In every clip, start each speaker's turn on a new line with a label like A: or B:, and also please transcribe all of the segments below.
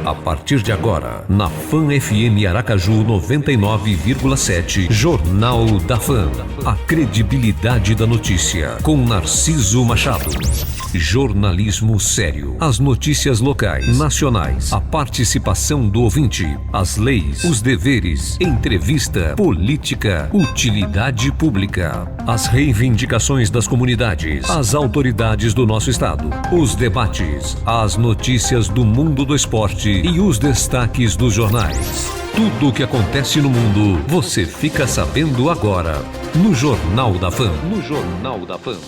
A: A partir de agora, na Fan FM Aracaju 99,7, Jornal da Fan. A credibilidade da notícia, com Narciso Machado. Jornalismo sério. As notícias locais, nacionais, a participação do ouvinte, as leis, os deveres, entrevista, política, utilidade pública, as reivindicações das comunidades, as autoridades do nosso estado, os debates, as notícias do mundo do esporte e os destaques dos jornais. Tudo o que acontece no mundo, você fica sabendo agora, no Jornal da Fan. No Jornal da Fan.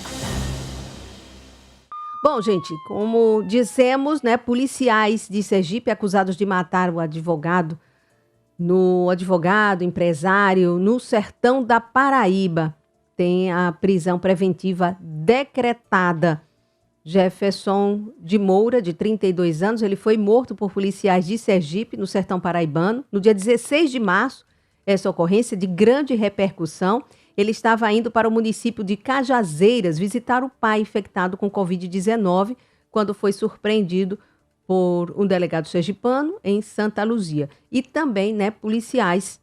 B: Bom, gente, como dissemos, né, policiais de Sergipe acusados de matar o advogado, empresário, no sertão da Paraíba, tem a prisão preventiva decretada. Jefferson de Moura, de 32 anos, ele foi morto por policiais de Sergipe, no sertão paraibano, no dia 16 de março, essa ocorrência de grande repercussão. Ele estava indo para o município de Cajazeiras visitar o pai infectado com Covid-19, quando foi surpreendido por um delegado sergipano em Santa Luzia. E também, né, policiais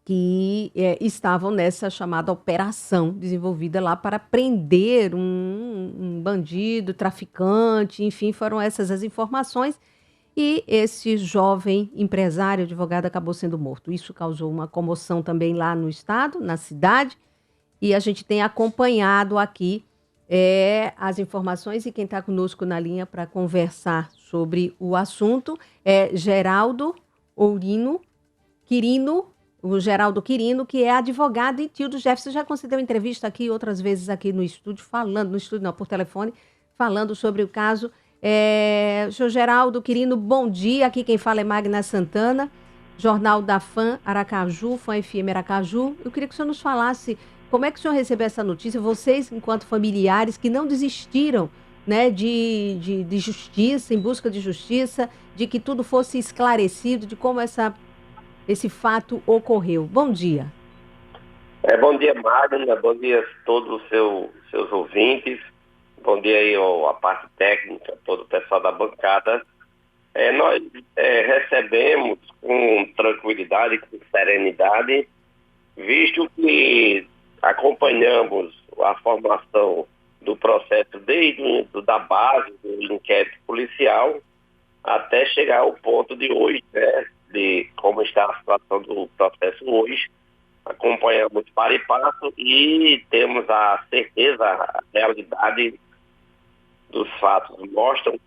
B: que estavam nessa chamada operação desenvolvida lá para prender um bandido, traficante, enfim, foram essas as informações. E esse jovem empresário, advogado, acabou sendo morto. Isso causou uma comoção também lá no estado, na cidade, e a gente tem acompanhado aqui as informações, e quem está conosco na linha para conversar sobre o assunto é Geraldo Quirino, que é advogado e tio do Jefferson. Já concedeu entrevista aqui outras vezes aqui no estúdio, por telefone, falando sobre o caso. Senhor Geraldo Quirino, bom dia. Aqui quem fala é Magna Santana, Jornal da Fan Aracaju, Fan FM Aracaju. Eu queria que o senhor nos falasse como é que o senhor recebeu essa notícia, vocês, enquanto familiares que não desistiram, né, de justiça, em busca de justiça, de que tudo fosse esclarecido, de como esse fato ocorreu. Bom dia.
C: Bom dia, Magna. Bom dia a todos os seus ouvintes. Bom dia aí a parte técnica, todo o pessoal da bancada. Nós recebemos com tranquilidade, com serenidade, visto que acompanhamos a formação do processo desde da base do inquérito policial até chegar ao ponto de hoje, né, de como está a situação do processo hoje. Acompanhamos para e passo e temos a certeza, a realidade dos fatos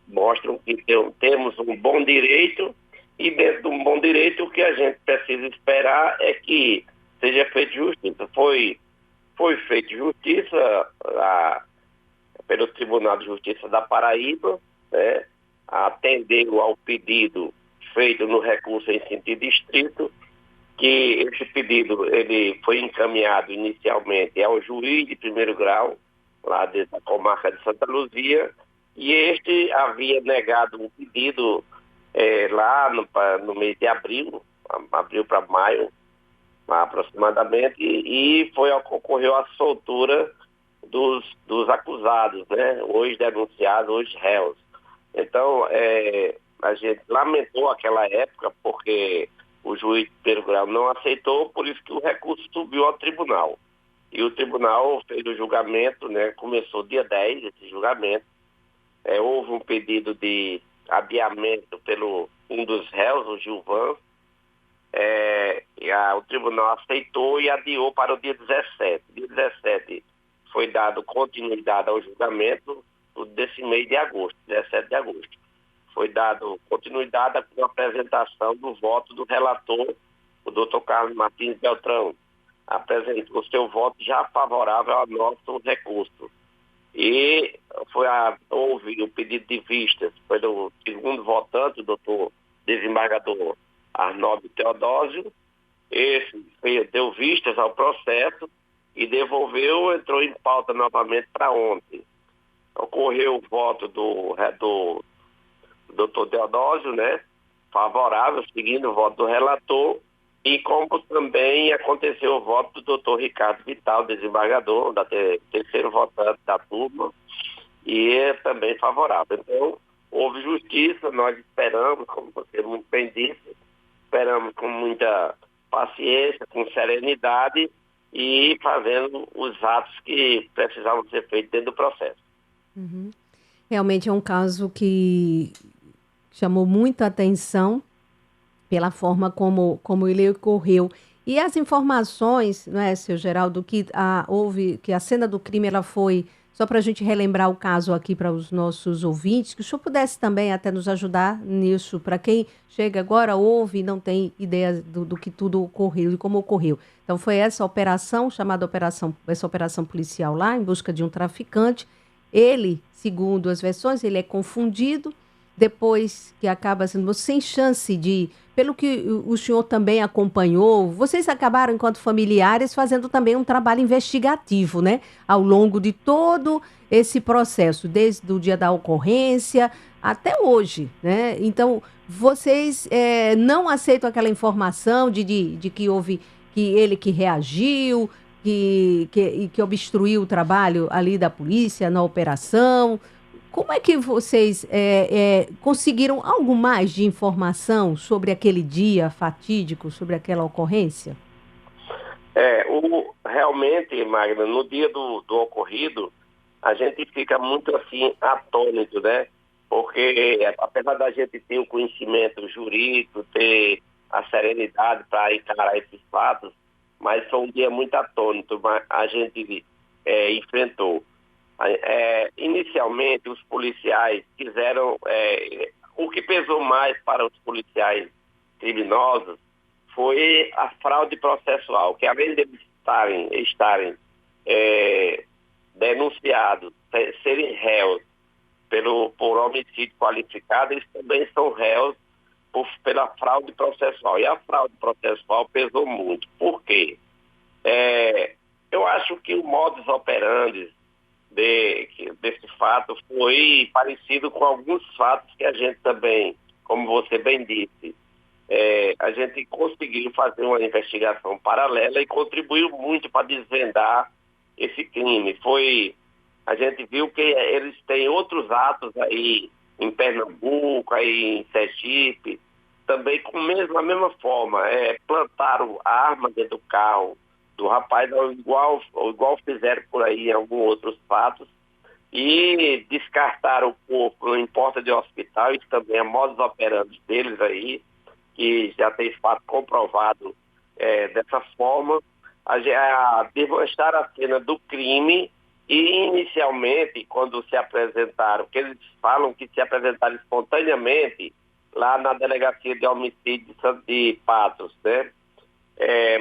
C: mostram que temos um bom direito, e dentro de um bom direito o que a gente precisa esperar é que seja feita justiça. Foi feita justiça pelo Tribunal de Justiça da Paraíba, né, atendeu ao pedido feito no recurso em sentido estrito, que esse pedido ele foi encaminhado inicialmente ao juiz de primeiro grau, lá da comarca de Santa Luzia, e este havia negado um pedido lá no mês de abril para maio, aproximadamente, e ocorreu a soltura dos acusados, né, hoje denunciados, hoje réus. Então, a gente lamentou aquela época, porque o juiz de primeiro grau não aceitou, por isso que o recurso subiu ao tribunal. E o tribunal fez o julgamento, né, começou dia 10 esse julgamento. Houve um pedido de adiamento pelo um dos réus, o Gilvan. O tribunal aceitou e adiou para o dia 17. Dia 17 foi dado continuidade ao julgamento desse mês de agosto, 17 de agosto. Foi dado continuidade com a apresentação do voto do relator, o doutor Carlos Martins Beltrão. Apresentou o seu voto já favorável ao nosso recurso. E houve o pedido de vistas pelo segundo votante, o doutor desembargador Arnaldo Teodósio. Esse deu vistas ao processo e entrou em pauta novamente para ontem. Ocorreu o voto do doutor Teodósio, né, favorável, seguindo o voto do relator, e como também aconteceu o voto do doutor Ricardo Vital, desembargador, terceiro votante da turma, e é também favorável. Então, houve justiça, nós esperamos, como você muito bem disse, esperamos com muita paciência, com serenidade e fazendo os atos que precisavam ser feitos dentro do processo.
B: Uhum. Realmente é um caso que chamou muita atenção pela forma como ele ocorreu. E as informações, não é, seu Geraldo, que houve, que a cena do crime ela foi, só para a gente relembrar o caso aqui para os nossos ouvintes, que o senhor pudesse também até nos ajudar nisso, para quem chega agora, ouve e não tem ideia do que tudo ocorreu e como ocorreu. Então foi essa operação, chamada essa operação policial lá, em busca de um traficante. Ele, segundo as versões, ele é confundido, depois que acaba sendo sem chance de... Pelo que o senhor também acompanhou, vocês acabaram, enquanto familiares, fazendo também um trabalho investigativo, né? Ao longo de todo esse processo, desde o dia da ocorrência até hoje, né? Então, vocês não aceitam aquela informação de que houve, que ele que reagiu, que obstruiu o trabalho ali da polícia na operação. Como é que vocês conseguiram algo mais de informação sobre aquele dia fatídico, sobre aquela ocorrência?
C: Realmente, Magna, no dia do ocorrido, a gente fica muito assim atônito, né? Porque apesar da gente ter o conhecimento jurídico, ter a serenidade para encarar esses fatos, mas foi um dia muito atônito, mas a gente enfrentou. Inicialmente, os policiais quiseram... o que pesou mais para os policiais criminosos foi a fraude processual, que além de eles estarem denunciados, serem réus por homicídio qualificado, eles também são réus pela fraude processual. E a fraude processual pesou muito. Por quê? Eu acho que o modus operandi desse fato foi parecido com alguns fatos que a gente também, como você bem disse, a gente conseguiu fazer uma investigação paralela e contribuiu muito para desvendar esse crime. A gente viu que eles têm outros atos aí em Pernambuco, aí em Sergipe, também com a mesma forma, plantaram arma dentro do carro do rapaz, igual fizeram por aí em alguns outros fatos, e descartaram o corpo em porta de hospital. Isso também é modus operandi deles aí, que já tem fato comprovado dessa forma, a desmanchar a cena do crime. E inicialmente, quando se apresentaram, que eles falam que se apresentaram espontaneamente lá na delegacia de homicídio de Patos, né?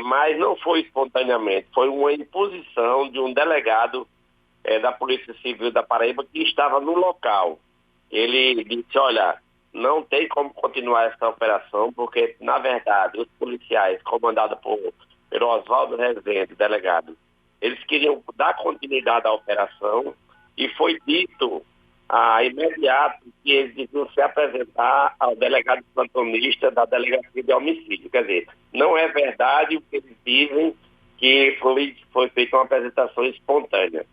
C: Mas não foi espontaneamente, foi uma imposição de um delegado da Polícia Civil da Paraíba que estava no local. Ele disse, olha, não tem como continuar essa operação, porque, na verdade, os policiais comandados pelo Oswaldo Rezende, delegado, eles queriam dar continuidade à operação e foi dito imediato que eles deviam se apresentar ao delegado plantonista da delegacia de homicídio. Quer dizer, não é verdade o que eles dizem que foi feita uma apresentação espontânea.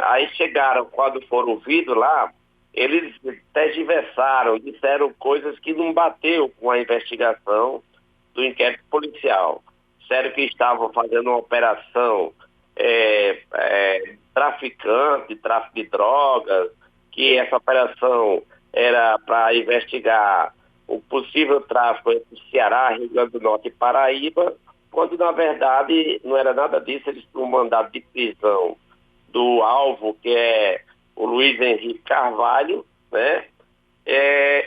C: Aí chegaram, quando foram ouvidos lá, eles tergiversaram, disseram coisas que não bateu com a investigação do inquérito policial. Disseram que estavam fazendo uma operação tráfico de drogas, que essa operação era para investigar o possível tráfico entre Ceará, Rio Grande do Norte e Paraíba, quando na verdade não era nada disso. Eles tinham um mandado de prisão do alvo, que é o Luiz Henrique Carvalho, né?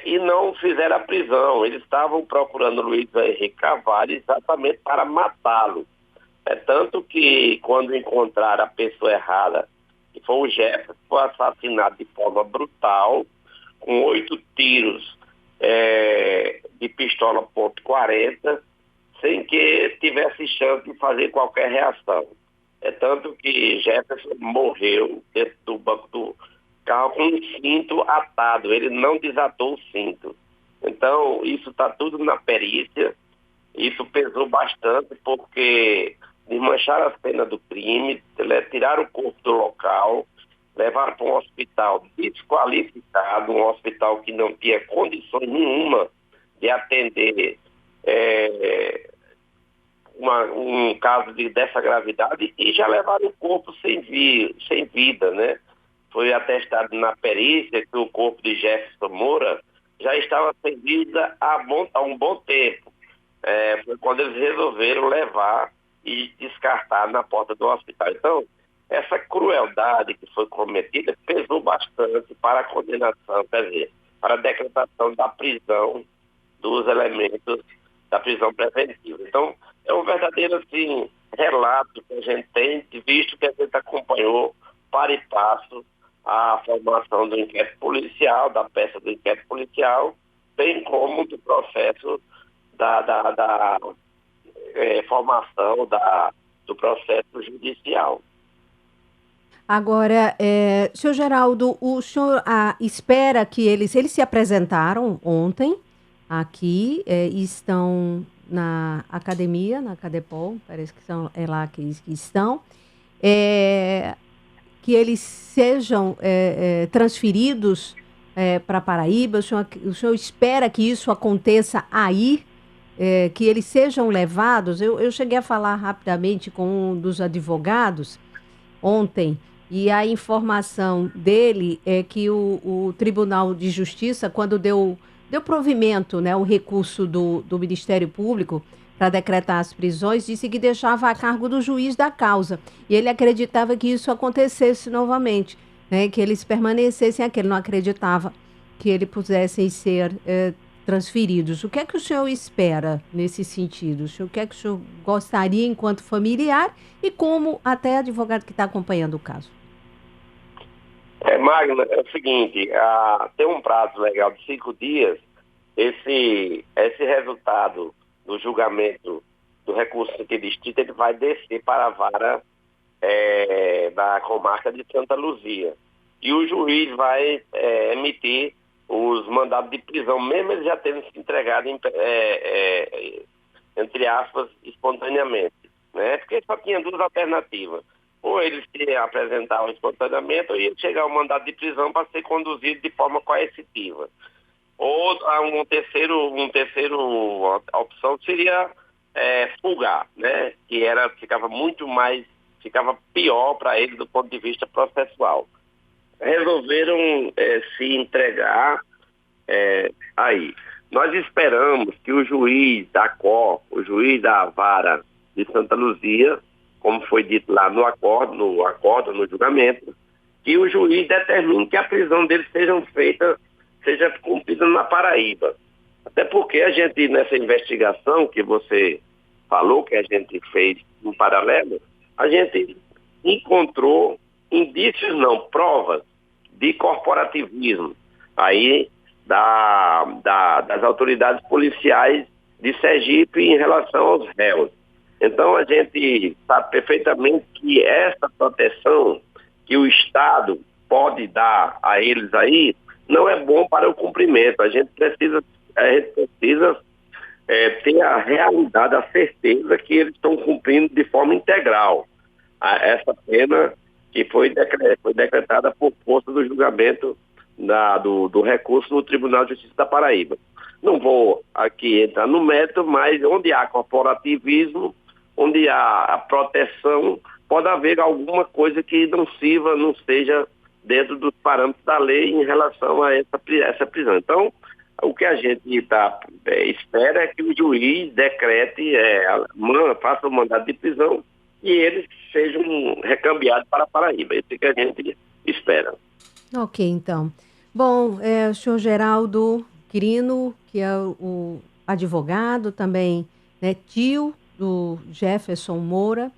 C: E não fizeram a prisão. Eles estavam procurando o Luiz Henrique Carvalho exatamente para matá-lo. Tanto que quando encontraram a pessoa errada, que foi o Jefferson, foi assassinado de forma brutal, com 8 tiros de pistola .40, sem que tivesse chance de fazer qualquer reação. Tanto que Jefferson morreu dentro do banco do carro com um cinto atado, ele não desatou o cinto. Então, isso está tudo na perícia. Isso pesou bastante porque desmancharam a cena do crime, tiraram o corpo do local, levaram para um hospital desqualificado, um hospital que não tinha condições nenhuma de atender um caso dessa gravidade, e já levaram o corpo sem vida, né? Foi atestado na perícia que o corpo de Jefferson Moura já estava sem vida há um bom tempo. Foi quando eles resolveram levar e descartar na porta do hospital. Então, essa crueldade que foi cometida pesou bastante para a condenação, quer dizer, para a decretação da prisão dos elementos da prisão preventiva. Então, é um verdadeiro assim, relato que a gente tem, visto que a gente acompanhou para e passo a formação do inquérito policial, da peça do inquérito policial, bem como do processo da formação do processo judicial.
B: Agora, senhor Geraldo, o senhor espera que eles se apresentaram ontem aqui, estão na academia, na Cadepol, parece que é lá que estão, que eles sejam transferidos para Paraíba. O senhor espera que isso aconteça aí, que eles sejam levados? Eu cheguei a falar rapidamente com um dos advogados ontem, e a informação dele é que o Tribunal de Justiça, quando deu provimento, né, o recurso do Ministério Público para decretar as prisões, disse que deixava a cargo do juiz da causa. E ele acreditava que isso acontecesse novamente, né, que eles permanecessem aqui. Ele não acreditava que eles pudessem ser transferidos. O que é que o senhor espera nesse sentido? O que é que o senhor gostaria enquanto familiar e como até advogado que está acompanhando o caso?
C: Magna, é o seguinte, tem um prazo legal de 5 dias, esse resultado do julgamento do recurso de distrito, ele vai descer para a vara da comarca de Santa Luzia. E o juiz vai emitir os mandados de prisão, mesmo eles já tendo se entregado, entre aspas, espontaneamente, né? Porque só tinha 2 alternativas. Ou eles se apresentavam espontaneamente, ou ia chegar ao mandado de prisão para ser conduzido de forma coercitiva. Ou uma terceira opção seria fugar, né? Que ficava pior para eles do ponto de vista processual. Resolveram se entregar aí. Nós esperamos que o juiz da COR, o juiz da vara de Santa Luzia, como foi dito lá no julgamento, que o juiz determine que a prisão deles seja cumprida na Paraíba. Até porque a gente, nessa investigação que você falou, que a gente fez em paralelo, a gente encontrou indícios, não, provas de corporativismo aí das autoridades policiais de Sergipe em relação aos réus. Então, a gente sabe perfeitamente que essa proteção que o Estado pode dar a eles aí não é bom para o cumprimento. A gente precisa ter a realidade, a certeza que eles estão cumprindo de forma integral essa pena que foi decretada por força do julgamento do recurso no Tribunal de Justiça da Paraíba. Não vou aqui entrar no mérito, mas onde há corporativismo, onde há a proteção, pode haver alguma coisa que não seja dentro dos parâmetros da lei em relação a essa prisão. Então, o que a gente espera é que o juiz decrete, faça o mandado de prisão e eles sejam recambiados para a Paraíba. Isso que a gente espera.
B: Ok, então. Bom, o senhor Geraldo Quirino, que é o advogado também, né, tio do Jefferson Moura,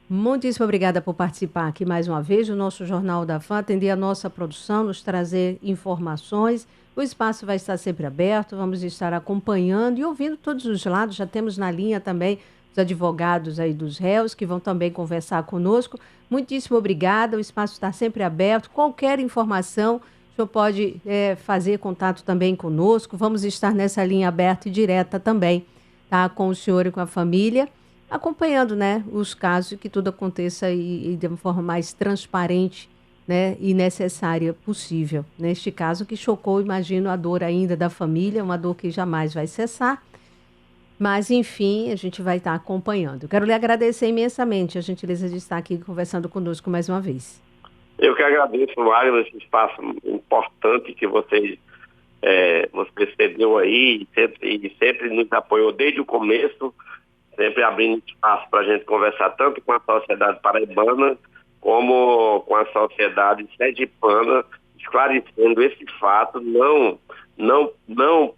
B: muitíssimo obrigada por participar aqui mais uma vez do nosso Jornal da Fã, atender a nossa produção, nos trazer informações. O espaço vai estar sempre aberto, vamos estar acompanhando e ouvindo todos os lados. Já temos na linha também os advogados aí dos réus que vão também conversar conosco. Muitíssimo obrigada, o espaço está sempre aberto. Qualquer informação, o senhor pode fazer contato também conosco. Vamos estar nessa linha aberta e direta também, tá? Com o senhor e com a família, acompanhando, né, os casos, que tudo aconteça e de uma forma mais transparente né, e necessária possível. Neste caso que chocou, imagino, a dor ainda da família, uma dor que jamais vai cessar. Mas, enfim, a gente vai estar acompanhando. Eu quero lhe agradecer imensamente a gentileza de estar aqui conversando conosco mais uma vez.
C: Eu que agradeço, Magno, esse espaço importante que você cedeu aí e sempre nos apoiou desde o começo, sempre abrindo espaço para a gente conversar tanto com a sociedade paraibana como com a sociedade sergipana, esclarecendo esse fato, não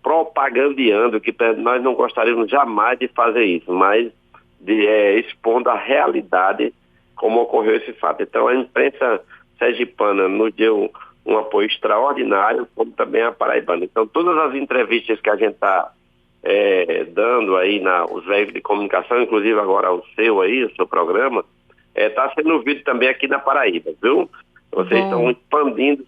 C: propagandeando, que nós não gostaríamos jamais de fazer isso, mas expondo a realidade como ocorreu esse fato. Então a imprensa sergipana nos deu um apoio extraordinário, como também a paraibana. Então todas as entrevistas que a gente está dando aí os veículos de comunicação, inclusive agora o seu aí, o seu programa, está sendo ouvido também aqui na Paraíba, viu? Vocês estão expandindo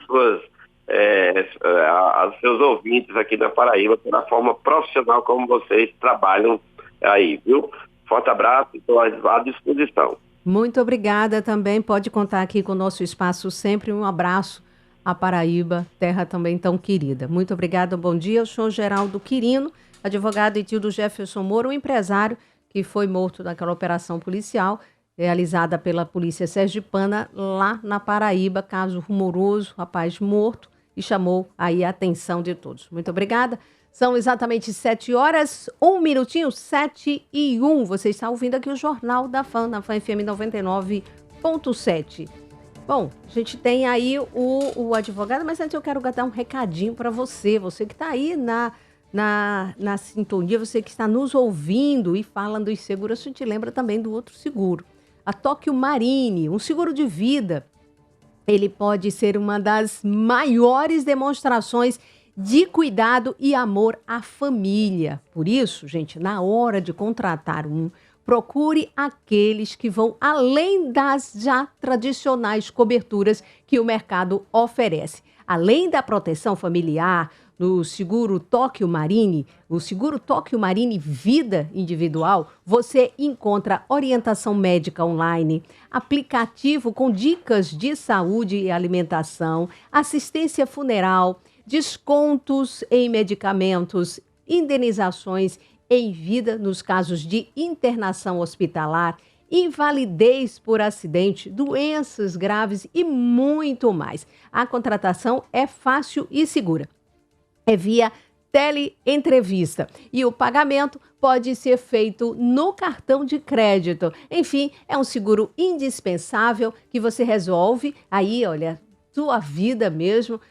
C: seus ouvintes aqui na Paraíba pela forma profissional como vocês trabalham aí, viu? Forte abraço, estou à disposição.
B: Muito obrigada também, pode contar aqui com o nosso espaço sempre. Um abraço à Paraíba, terra também tão querida. Muito obrigada, bom dia. Eu sou Geraldo Quirino, advogado e tio do Jefferson Moura, um empresário que foi morto naquela operação policial realizada pela polícia sergipana lá na Paraíba, caso rumoroso, rapaz morto, e chamou aí a atenção de todos. Muito obrigada. São exatamente 7 horas, 1 minutinho, 7:01. Você está ouvindo aqui o Jornal da FAM, na FAM FM 99.7. Bom, a gente tem aí o advogado, mas antes eu quero dar um recadinho para você que está aí na sintonia, você que está nos ouvindo e falando em seguro. A gente lembra também do outro seguro, a Tóquio Marine, um seguro de vida. Ele pode ser uma das maiores demonstrações de cuidado e amor à família. Por isso, gente, na hora de contratar procure aqueles que vão além das já tradicionais coberturas que o mercado oferece. Além da proteção familiar, no seguro Tóquio Marine, o seguro Tóquio Marine Vida Individual, você encontra orientação médica online, aplicativo com dicas de saúde e alimentação, assistência funeral, descontos em medicamentos, indenizações em vida nos casos de internação hospitalar, invalidez por acidente, doenças graves e muito mais. A contratação é fácil e segura. É via teleentrevista e o pagamento pode ser feito no cartão de crédito. Enfim, é um seguro indispensável que você resolve aí, olha, sua vida mesmo,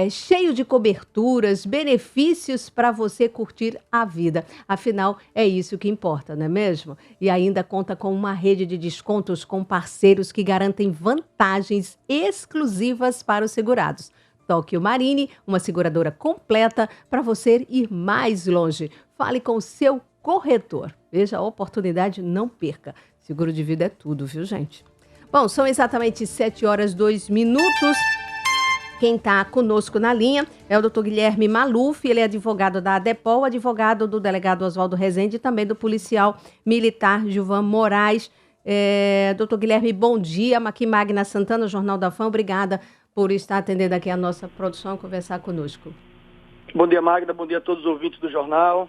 B: cheio de coberturas, benefícios para você curtir a vida. Afinal, é isso que importa, não é mesmo? E ainda conta com uma rede de descontos com parceiros que garantem vantagens exclusivas para os segurados. Tóquio Marine, uma seguradora completa para você ir mais longe. Fale com o seu corretor. Veja a oportunidade, não perca. Seguro de vida é tudo, viu, gente? Bom, são exatamente 7 horas 2 minutos. Quem está conosco na linha é o doutor Guilherme Maluf, ele é advogado da ADEPOL, advogado do delegado Oswaldo Rezende e também do policial militar Gilvan Moraes. Doutor Guilherme, bom dia. Aqui Magna Santana, Jornal da FAM, obrigada por estar atendendo aqui a nossa produção e conversar conosco.
D: Bom dia, Magda. Bom dia a todos os ouvintes do jornal.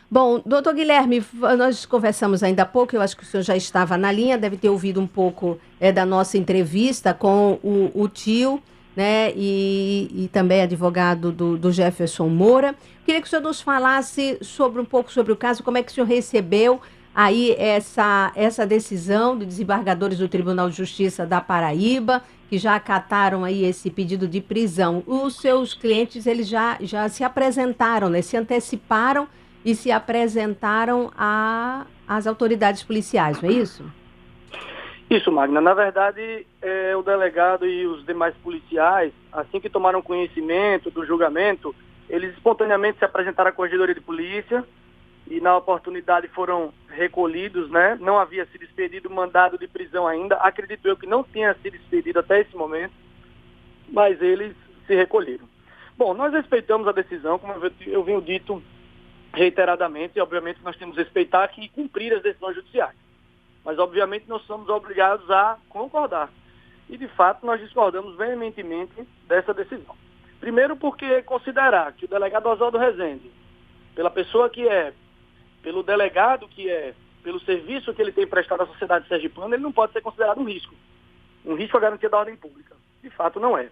B: Bom, doutor Guilherme, nós conversamos ainda há pouco, eu acho que o senhor já estava na linha, deve ter ouvido um pouco da nossa entrevista com o tio, né, e também advogado do Jefferson Moura. Queria que o senhor nos falasse um pouco sobre o caso, como é que o senhor recebeu aí essa decisão dos desembargadores do Tribunal de Justiça da Paraíba, que já acataram aí esse pedido de prisão. Os seus clientes, eles já se apresentaram, né, se anteciparam e se apresentaram às autoridades policiais, não é isso?
D: Isso, Magna. Na verdade, o delegado e os demais policiais, assim que tomaram conhecimento do julgamento, eles espontaneamente se apresentaram à Corregedoria de Polícia e na oportunidade foram recolhidos, né? Não havia sido expedido mandado de prisão ainda. Acredito eu que não tenha sido expedido até esse momento, mas eles se recolheram. Bom, nós respeitamos a decisão, como eu venho dito reiteradamente, e obviamente nós temos que respeitar e cumprir as decisões judiciais. Mas obviamente nós somos obrigados a concordar. E, de fato, nós discordamos veementemente dessa decisão. Primeiro porque considerar que o delegado Oswaldo Rezende, pela pessoa que é, pelo delegado que é, pelo serviço que ele tem prestado à sociedade sergipana, ele não pode ser considerado um risco. Um risco à garantia da ordem pública. De fato, não é.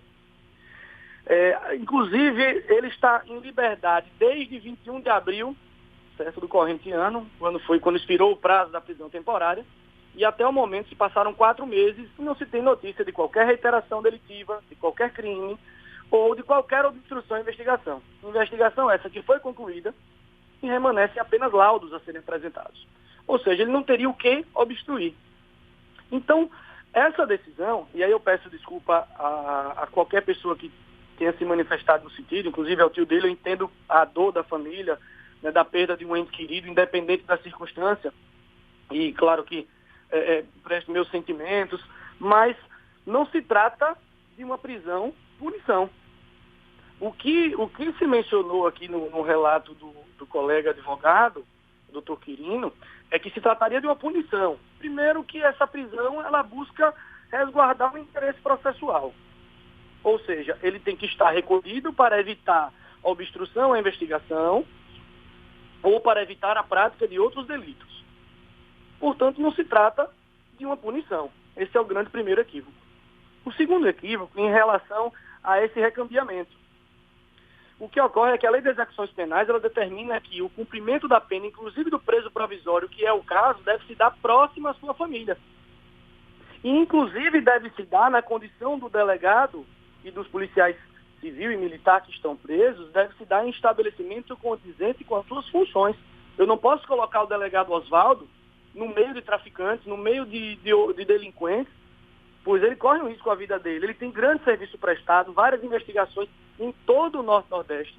D: Inclusive, ele está em liberdade desde 21 de abril, certo, do corrente ano, quando expirou o prazo da prisão temporária, e até o momento se passaram 4 meses e não se tem notícia de qualquer reiteração delitiva, de qualquer crime ou de qualquer obstrução à investigação. Investigação essa que foi concluída e remanescem apenas laudos a serem apresentados. Ou seja, ele não teria o que obstruir. Então, essa decisão, e aí eu peço desculpa a qualquer pessoa que tenha se manifestado no sentido, inclusive ao tio dele, eu entendo a dor da família, né, da perda de um ente querido, independente da circunstância, e claro que presto meus sentimentos, mas não se trata de uma prisão punição. O que se mencionou aqui no relato do colega advogado, doutor Quirino, é que se trataria de uma punição. Primeiro que essa prisão, ela busca resguardar o interesse processual. Ou seja, ele tem que estar recolhido para evitar a obstrução à investigação ou para evitar a prática de outros delitos. Portanto, não se trata de uma punição. Esse é o grande primeiro equívoco. O segundo equívoco, em relação a esse recambiamento. O que ocorre é que a Lei de Execuções Penais, ela determina que o cumprimento da pena, inclusive do preso provisório, que é o caso, deve se dar próximo à sua família. E, inclusive, deve se dar na condição do delegado e dos policiais civil e militar que estão presos, deve se dar em estabelecimento condizente com as suas funções. Eu não posso colocar o delegado Oswaldo no meio de traficantes, no meio de delinquentes, pois ele corre um risco com a vida dele. Ele tem grande serviço prestado, várias investigações em todo o Norte-Nordeste,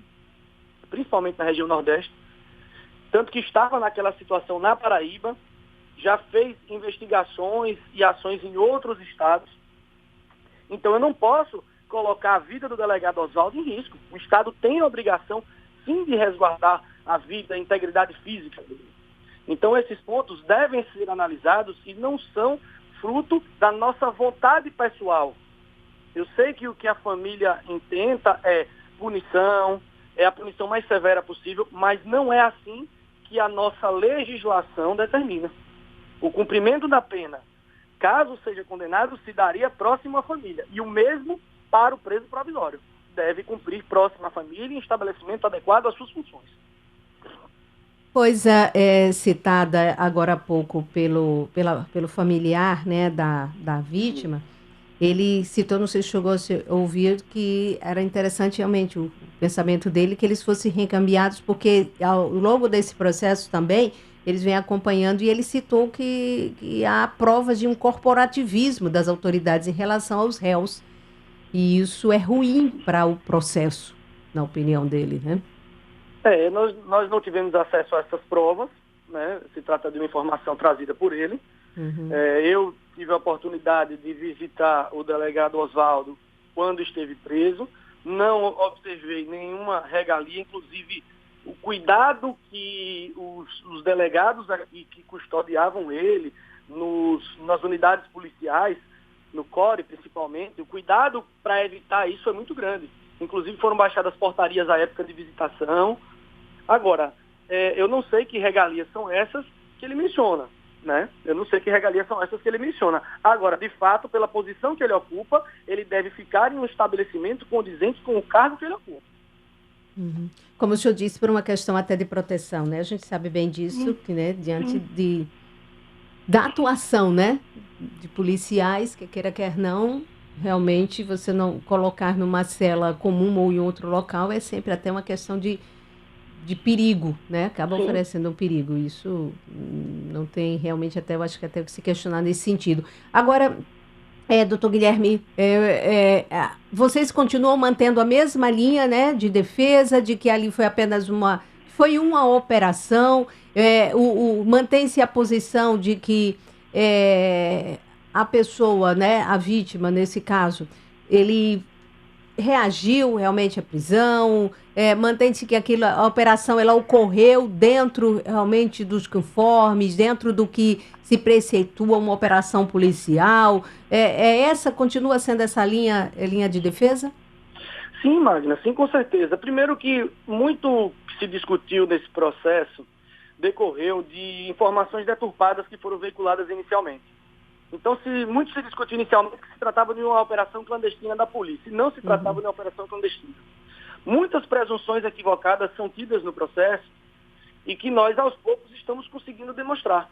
D: principalmente na região Nordeste, tanto que estava naquela situação na Paraíba, já fez investigações e ações em outros estados. Então eu não posso colocar a vida do delegado Oswaldo em risco. O Estado tem a obrigação, sim, de resguardar a vida, a integridade física dele. Então esses pontos devem ser analisados e não são fruto da nossa vontade pessoal. Eu sei que o que a família intenta é punição, é a punição mais severa possível, mas não é assim que a nossa legislação determina. O cumprimento da pena, caso seja condenado, se daria próximo à família. E o mesmo para o preso provisório. Deve cumprir próximo à família em estabelecimento adequado às suas funções.
B: Pois é citada agora há pouco pelo familiar, né, da vítima. Ele citou, não sei se chegou a ouvir, que era interessante realmente o pensamento dele, que eles fossem recambiados, porque ao longo desse processo também, eles vêm acompanhando, e ele citou que há provas de um corporativismo das autoridades em relação aos réus. E isso é ruim para o processo, na opinião dele, né?
D: Nós não tivemos acesso a essas provas, né? Se trata de uma informação trazida por ele. Uhum. Eu tive a oportunidade de visitar o delegado Oswaldo quando esteve preso, não observei nenhuma regalia, inclusive o cuidado que os delegados aqui que custodiavam ele nas unidades policiais, no CORE principalmente, o cuidado para evitar isso é muito grande. Inclusive foram baixadas portarias à época de visitação. Agora, eu não sei que regalias são essas que ele menciona, né? Eu não sei que regalias são essas que ele menciona. Agora, de fato, pela posição que ele ocupa, ele deve ficar em um estabelecimento condizente com o cargo que ele ocupa.
B: Uhum. Como o senhor disse, por uma questão até de proteção, né? A gente sabe bem disso, que, né, diante da atuação, né, de policiais, que queira quer não, realmente você não colocar numa cela comum ou em outro local é sempre até uma questão de perigo, né? Acaba oferecendo um perigo. Isso não tem realmente, até eu acho que até que se questionar nesse sentido. Agora, doutor Guilherme, vocês continuam mantendo a mesma linha, né, de defesa, de que ali foi apenas uma operação, mantém-se a posição de que a pessoa, né, a vítima, nesse caso, ele reagiu realmente à prisão, mantém-se que a operação ela ocorreu dentro realmente dos conformes, dentro do que se preceitua uma operação policial. Essa continua sendo essa linha de defesa?
D: Sim, Magna, sim, com certeza. Primeiro que muito se discutiu nesse processo decorreu de informações deturpadas que foram veiculadas inicialmente. Então, muito se discutiu inicialmente que se tratava de uma operação clandestina da polícia, e não se tratava de uma operação clandestina. Muitas presunções equivocadas são tidas no processo e que nós, aos poucos, estamos conseguindo demonstrar.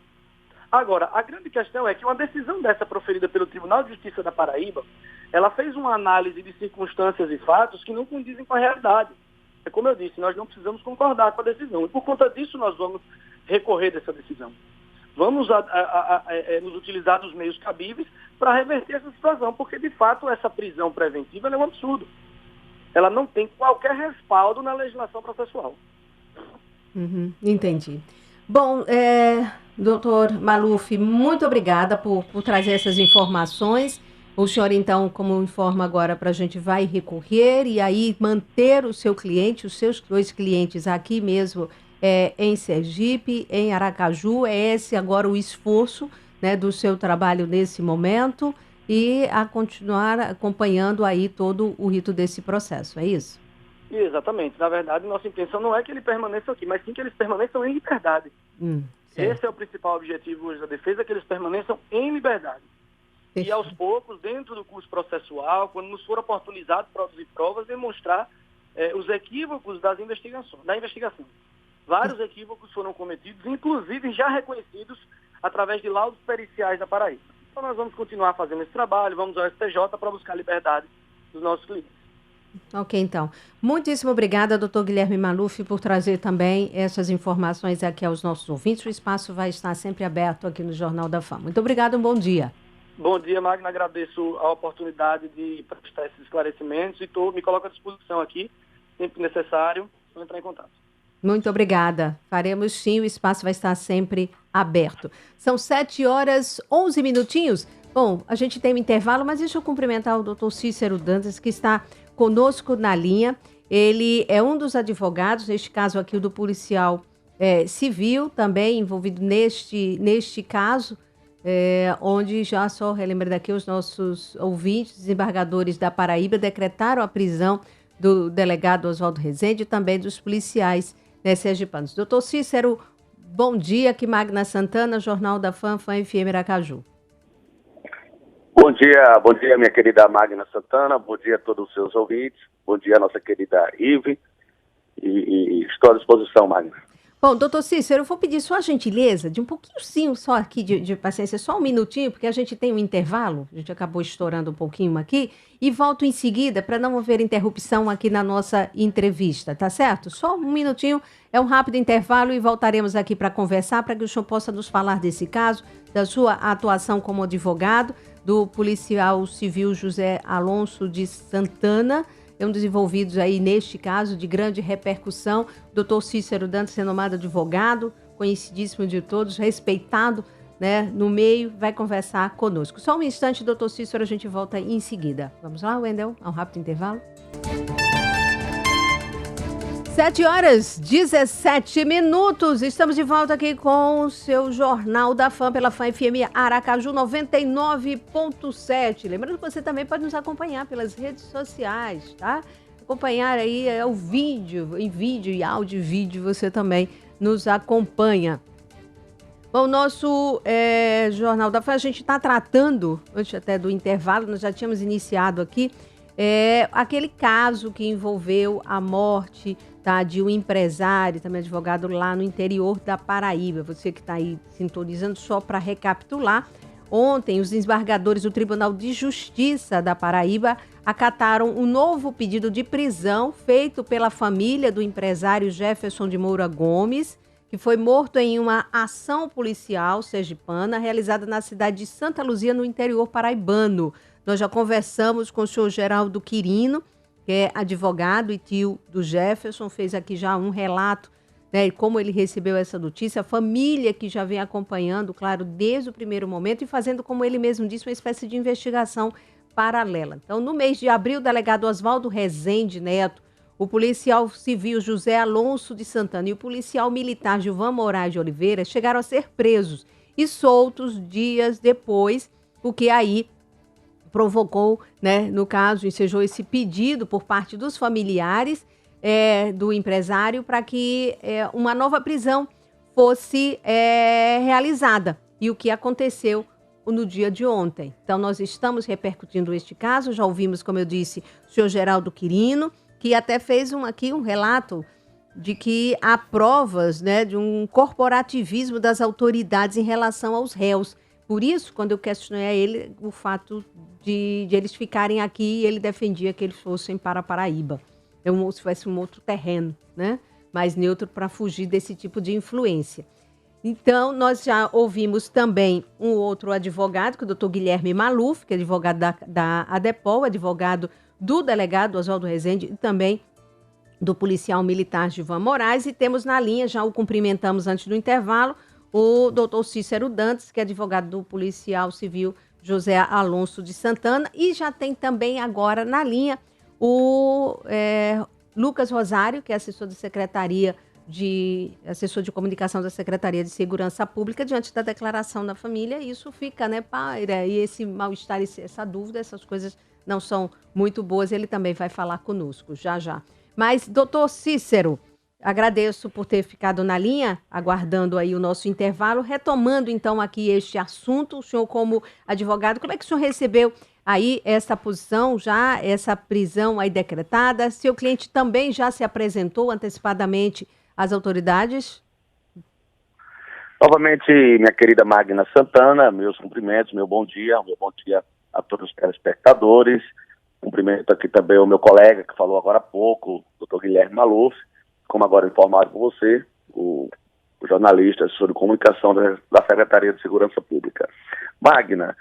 D: Agora, a grande questão é que uma decisão dessa proferida pelo Tribunal de Justiça da Paraíba, ela fez uma análise de circunstâncias e fatos que não condizem com a realidade. É como eu disse, nós não precisamos concordar com a decisão. E por conta disso, nós vamos recorrer dessa decisão. Vamos nos utilizar dos meios cabíveis para reverter essa situação, porque, de fato, essa prisão preventiva é um absurdo. Ela não tem qualquer respaldo na legislação processual.
B: Entendi. Bom, doutor Maluf, muito obrigada por trazer essas informações. O senhor, então, como informa agora, para a gente vai recorrer e aí manter o seu cliente, os seus 2 clientes aqui mesmo em Sergipe, em Aracaju. É esse agora o esforço, né, do seu trabalho nesse momento e a continuar acompanhando aí todo o rito desse processo, é isso?
D: Exatamente. Na verdade, nossa intenção não é que ele permaneça aqui, mas sim que eles permaneçam em liberdade. Esse é o principal objetivo hoje da defesa, que eles permaneçam em liberdade. E aos poucos, dentro do curso processual, quando nos for oportunizado produzir provas, demonstrar os equívocos da investigação. Vários equívocos foram cometidos, inclusive já reconhecidos através de laudos periciais da Paraíba. Então nós vamos continuar fazendo esse trabalho, vamos ao STJ para buscar a liberdade dos nossos clientes.
B: Ok, então. Muitíssimo obrigada, doutor Guilherme Maluf, por trazer também essas informações aqui aos nossos ouvintes. O espaço vai estar sempre aberto aqui no Jornal da Fama. Muito obrigada, um bom dia.
D: Bom dia, Magna. Agradeço a oportunidade de prestar esses esclarecimentos e me coloco à disposição aqui, sempre necessário, para entrar em contato.
B: Muito obrigada. Faremos sim, o espaço vai estar sempre aberto. São 7h11 minutinhos. Bom, a gente tem um intervalo, mas deixa eu cumprimentar o doutor Cícero Dantas, que está conosco na linha. Ele é um dos advogados, neste caso aqui o do policial civil, também envolvido neste caso, onde já só relembra daqui os nossos ouvintes, desembargadores da Paraíba, decretaram a prisão do delegado Oswaldo Rezende e também dos policiais sergipanos. Doutor Cícero, bom dia, aqui Magna Santana, Jornal da Fã FM Aracaju.
E: Bom dia, minha querida Magna Santana, bom dia a todos os seus ouvintes, bom dia a nossa querida Ive, e estou à disposição, Magna.
B: Bom, doutor Cícero, eu vou pedir só a gentileza de um pouquinho só aqui de paciência, só um minutinho, porque a gente tem um intervalo, a gente acabou estourando um pouquinho aqui, e volto em seguida para não haver interrupção aqui na nossa entrevista, tá certo? Só um minutinho, é um rápido intervalo e voltaremos aqui para conversar, para que o senhor possa nos falar desse caso, da sua atuação como advogado, do policial civil José Alonso de Santana, um dos envolvidos aí neste caso de grande repercussão, doutor Cícero Dantas, renomado advogado, conhecidíssimo de todos, respeitado, né, no meio, vai conversar conosco. Só um instante, doutor Cícero, a gente volta em seguida. Vamos lá, Wendel, a um rápido intervalo. 7h17, estamos de volta aqui com o seu Jornal da Fã pela Fã FM Aracaju 99.7. Lembrando que você também pode nos acompanhar pelas redes sociais, tá? Acompanhar aí o vídeo, em vídeo e áudio e vídeo, você também nos acompanha. Bom, o nosso Jornal da Fã, a gente está tratando, antes até do intervalo, nós já tínhamos iniciado aqui, aquele caso que envolveu a morte de um empresário, também advogado lá no interior da Paraíba. Você que está aí sintonizando, só para recapitular, ontem os desembargadores do Tribunal de Justiça da Paraíba acataram um novo pedido de prisão feito pela família do empresário Jefferson de Moura Gomes, que foi morto em uma ação policial sergipana realizada na cidade de Santa Luzia, no interior paraibano. Nós já conversamos com o senhor Geraldo Quirino, que é advogado e tio do Jefferson, fez aqui já um relato, né, como ele recebeu essa notícia, a família que já vem acompanhando, claro, desde o primeiro momento e fazendo, como ele mesmo disse, uma espécie de investigação paralela. Então, no mês de abril, o delegado Oswaldo Rezende Neto, o policial civil José Alonso de Santana e o policial militar Gilvan Moraes de Oliveira chegaram a ser presos e soltos dias depois, porque aí provocou, né, no caso, ensejou esse pedido por parte dos familiares do empresário para que uma nova prisão fosse realizada. E o que aconteceu no dia de ontem. Então, nós estamos repercutindo este caso, já ouvimos, como eu disse, o senhor Geraldo Quirino, que até fez aqui um relato de que há provas, né, de um corporativismo das autoridades em relação aos réus. Por isso, quando eu questionei a ele, o fato de eles ficarem aqui, ele defendia que eles fossem para Paraíba. Como se fosse um outro terreno, né, mais neutro para fugir desse tipo de influência. Então, nós já ouvimos também um outro advogado, que é o doutor Guilherme Maluf, que é advogado da ADEPOL, advogado do delegado Oswaldo Rezende e também do policial militar Gilvan Moraes. E temos na linha, já o cumprimentamos antes do intervalo, o doutor Cícero Dantas, que é advogado do policial civil José Alonso de Santana. E já tem também agora na linha o Lucas Rosário, que é assessor de comunicação da Secretaria de Segurança Pública, diante da declaração da família. Isso fica, né, paira, e esse mal-estar, essa dúvida, essas coisas não são muito boas. Ele também vai falar conosco, já. Mas, doutor Cícero, agradeço por ter ficado na linha, aguardando aí o nosso intervalo, retomando então aqui este assunto. O senhor, como advogado, como é que o senhor recebeu aí essa posição, já essa prisão aí decretada? Seu cliente também já se apresentou antecipadamente às autoridades?
E: Novamente, minha querida Magna Santana, meus cumprimentos, meu bom dia a todos os telespectadores. Cumprimento aqui também o meu colega que falou agora há pouco, o doutor Guilherme Maluf, como agora informado por você, o jornalista, assessor de comunicação da Secretaria de Segurança Pública. Magna,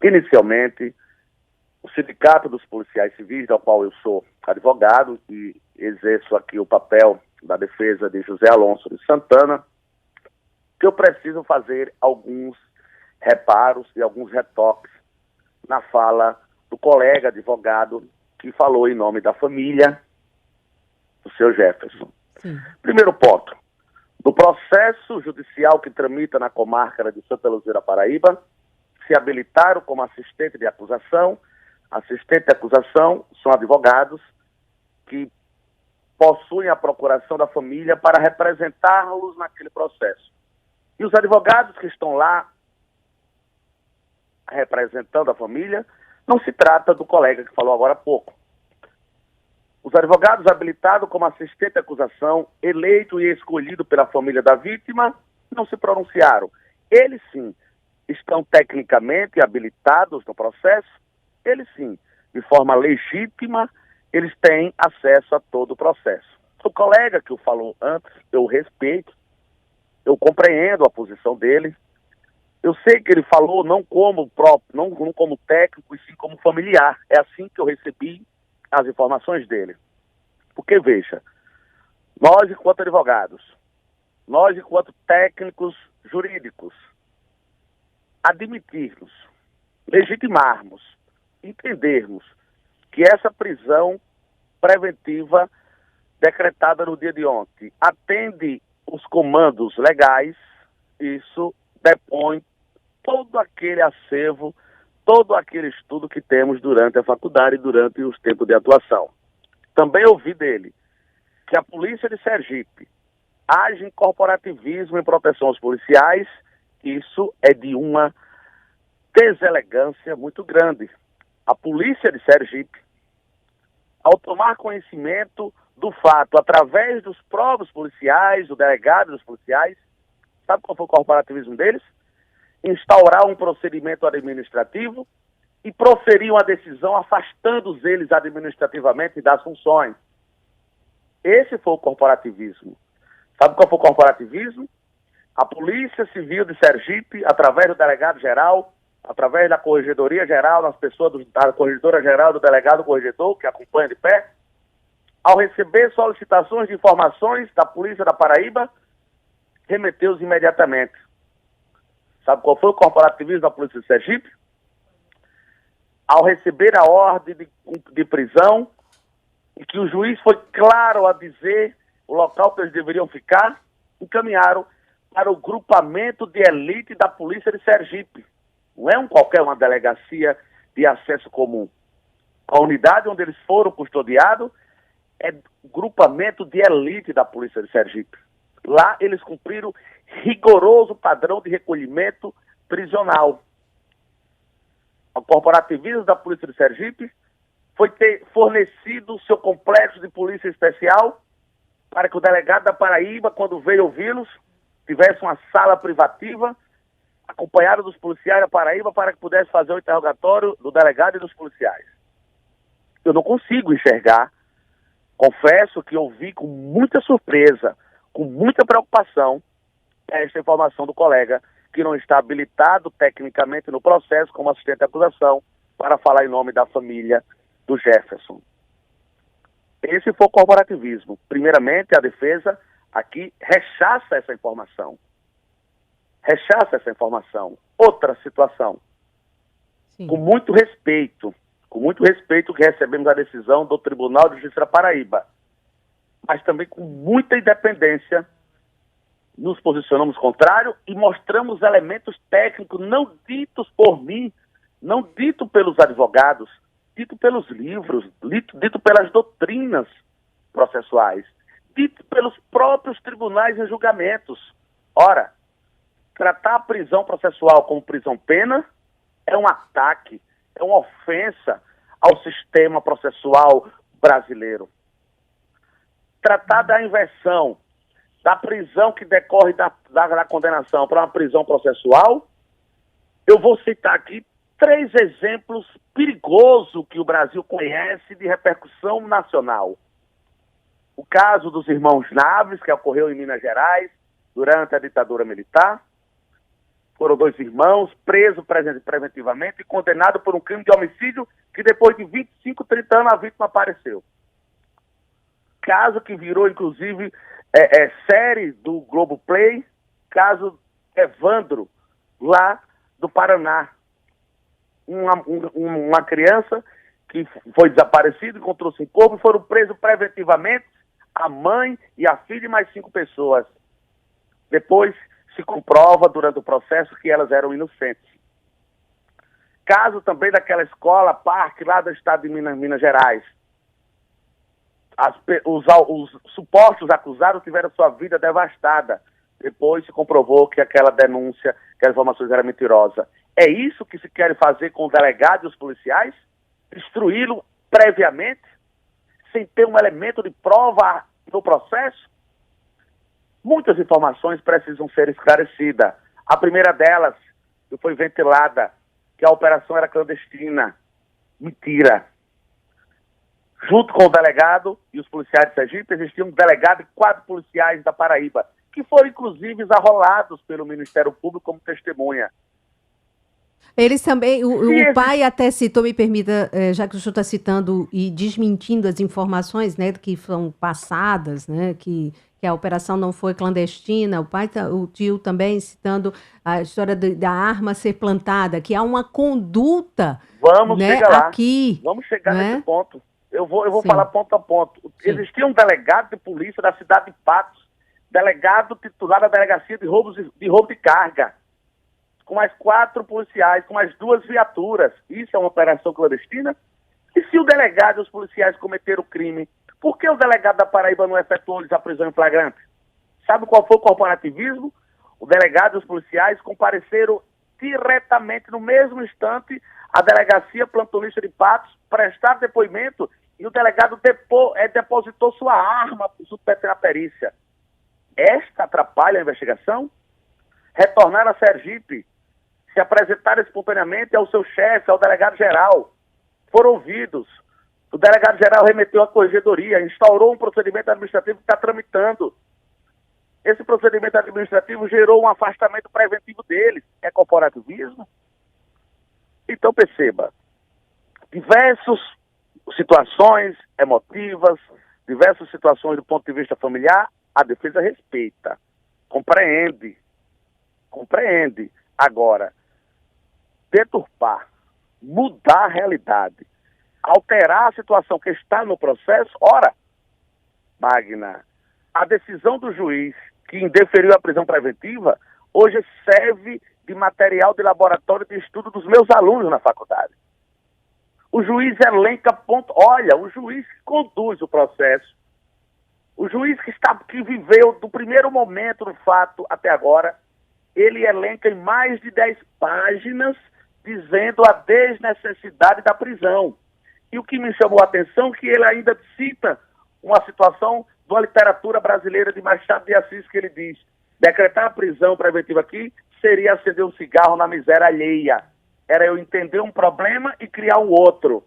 E: inicialmente, o Sindicato dos Policiais Civis, ao qual eu sou advogado e exerço aqui o papel da defesa de José Alonso de Santana, que eu preciso fazer alguns reparos e alguns retoques na fala do colega advogado que falou em nome da família do seu Jefferson.
B: Sim.
E: Primeiro ponto, no processo judicial que tramita na comarca de Santa Luzia, Paraíba, se habilitaram como assistente de acusação. Assistente de acusação são advogados que possuem a procuração da família para representá-los naquele processo. E os advogados que estão lá representando a família, não se trata do colega que falou agora há pouco. Os advogados habilitados como assistente de acusação, eleito e escolhido pela família da vítima, não se pronunciaram. Eles sim estão tecnicamente habilitados no processo, eles sim, de forma legítima, eles têm acesso a todo o processo. O colega que o falou antes, eu respeito, eu compreendo a posição dele. Eu sei que ele falou não como técnico, e sim como familiar. É assim que eu recebi as informações dele. Porque, veja, nós, enquanto advogados, nós, enquanto técnicos jurídicos, admitirmos, legitimarmos, entendermos que essa prisão preventiva decretada no dia de ontem atende os comandos legais, isso depõe todo aquele acervo, todo aquele estudo que temos durante a faculdade e durante os tempos de atuação. Também ouvi dele que a polícia de Sergipe age em corporativismo em proteção aos policiais. Isso é de uma deselegância muito grande. A polícia de Sergipe, ao tomar conhecimento do fato, através dos próprios policiais, do delegado dos policiais, sabe qual foi o corporativismo deles? Instaurar um procedimento administrativo e proferir uma decisão afastando eles administrativamente das funções. Esse foi o corporativismo. Sabe qual foi o corporativismo? A Polícia Civil de Sergipe, através do delegado-geral, através da Corregedoria Geral, nas pessoas da Corregedora Geral, do delegado corregedor, que acompanha de pé, ao receber solicitações de informações da Polícia da Paraíba, remeteu-os imediatamente. Sabe qual foi o corporativismo da Polícia de Sergipe? Ao receber a ordem de prisão, e que o juiz foi claro a dizer o local que eles deveriam ficar, encaminharam para o grupamento de elite da Polícia de Sergipe. Não é uma delegacia de acesso comum. A unidade onde eles foram custodiados é grupamento de elite da Polícia de Sergipe. Lá eles cumpriram rigoroso padrão de recolhimento prisional. O corporativismo da Polícia de Sergipe foi ter fornecido seu complexo de polícia especial para que o delegado da Paraíba, quando veio ouvi-los, tivesse uma sala privativa acompanhado dos policiais da Paraíba para que pudesse fazer o interrogatório do delegado e dos policiais. Eu não consigo enxergar, confesso que ouvi com muita surpresa, com muita preocupação, esta informação do colega que não está habilitado tecnicamente no processo como assistente de acusação para falar em nome da família do Jefferson. Esse foi o corporativismo. Primeiramente, a defesa aqui rechaça essa informação. Rechaça essa informação. Outra situação.
B: Sim.
E: Com muito respeito que recebemos a decisão do Tribunal de Justiça da Paraíba, mas também com muita independência, nos posicionamos contrário e mostramos elementos técnicos não ditos por mim, não ditos pelos advogados, dito pelos livros, dito pelas doutrinas processuais, dito pelos próprios tribunais em julgamentos. Ora, tratar a prisão processual como prisão-pena é um ataque, é uma ofensa ao sistema processual brasileiro. Tratar da inversão da prisão que decorre da condenação para uma prisão processual, eu vou citar aqui 3 exemplos perigosos que o Brasil conhece de repercussão nacional. O caso dos irmãos Naves, que ocorreu em Minas Gerais durante a ditadura militar. Foram 2 irmãos presos preventivamente e condenados por um crime de homicídio que depois de 25, 30 anos a vítima apareceu. Caso que virou, inclusive, série do Globoplay, caso Evandro, lá do Paraná. Uma criança que foi desaparecida, encontrou-se em corpo e foram presos preventivamente a mãe e a filha e mais 5 pessoas. Depois se comprova durante o processo que elas eram inocentes. Caso também daquela escola, parque lá do estado de Minas Gerais. Os supostos acusados tiveram sua vida devastada. Depois se comprovou que aquela denúncia, que as informações eram mentirosas. É isso que se quer fazer com o delegado e os policiais? Destruí-lo previamente, sem ter um elemento de prova no processo? Muitas informações precisam ser esclarecidas. A primeira delas, que foi ventilada, que a operação era clandestina. Mentira. Junto com o delegado e os policiais de Sergipe, existia um delegado e 4 policiais da Paraíba, que foram, inclusive, arrolados pelo Ministério Público como testemunha.
B: Eles também, o pai até citou, me permita, já que o senhor está citando e desmentindo as informações, né, que foram passadas, né, que a operação não foi clandestina, o tio também citando a história da arma ser plantada, que há uma conduta.
E: Vamos, né, chegar lá.
B: Aqui.
E: Vamos chegar, né, nesse ponto. Eu vou
B: Sim.
E: falar ponto a ponto. Sim. Existia um delegado de polícia da cidade de Patos, delegado titular da delegacia de roubo de carga, com mais 4 policiais, com mais 2 viaturas. Isso é uma operação clandestina? E se o delegado e os policiais cometeram o crime, por que o delegado da Paraíba não efetuou-lhes a prisão em flagrante? Sabe qual foi o corporativismo? O delegado e os policiais compareceram diretamente no mesmo instante à delegacia plantonista de Patos, prestaram depoimento e o delegado depositou sua arma submetendo à perícia. Esta atrapalha a investigação? Retornaram a Sergipe, se apresentaram espontaneamente ao seu chefe, ao delegado-geral. Foram ouvidos. O delegado-geral remeteu à corregedoria, instaurou um procedimento administrativo que está tramitando. Esse procedimento administrativo gerou um afastamento preventivo deles. É corporativismo? Então perceba, diversas situações emotivas, diversas situações do ponto de vista familiar, a defesa respeita, compreende. Agora, deturpar, mudar a realidade, alterar a situação que está no processo. Ora, Magna, a decisão do juiz que indeferiu a prisão preventiva hoje serve de material de laboratório de estudo dos meus alunos na faculdade. O juiz elenca ponto. Olha, o juiz que conduz o processo, o juiz que viveu do primeiro momento do fato até agora, ele elenca em mais de 10 páginas dizendo a desnecessidade da prisão. E o que me chamou a atenção é que ele ainda cita uma situação de uma literatura brasileira de Machado de Assis, que ele diz: decretar a prisão preventiva aqui seria acender um cigarro na miséria alheia. Era eu entender um problema e criar um outro.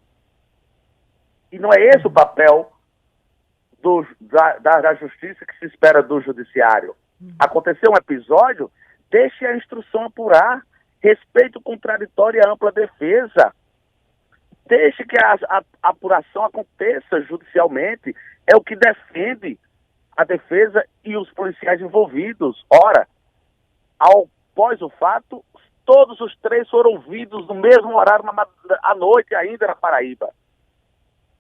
E: E não é esse o papel da justiça que se espera do judiciário. Aconteceu um episódio, deixe a instrução apurar, respeito contraditório e ampla defesa. Deixe que a apuração aconteça judicialmente. É o que defende a defesa e os policiais envolvidos. Ora, após o fato, todos os 3 foram ouvidos no mesmo horário à noite ainda na Paraíba.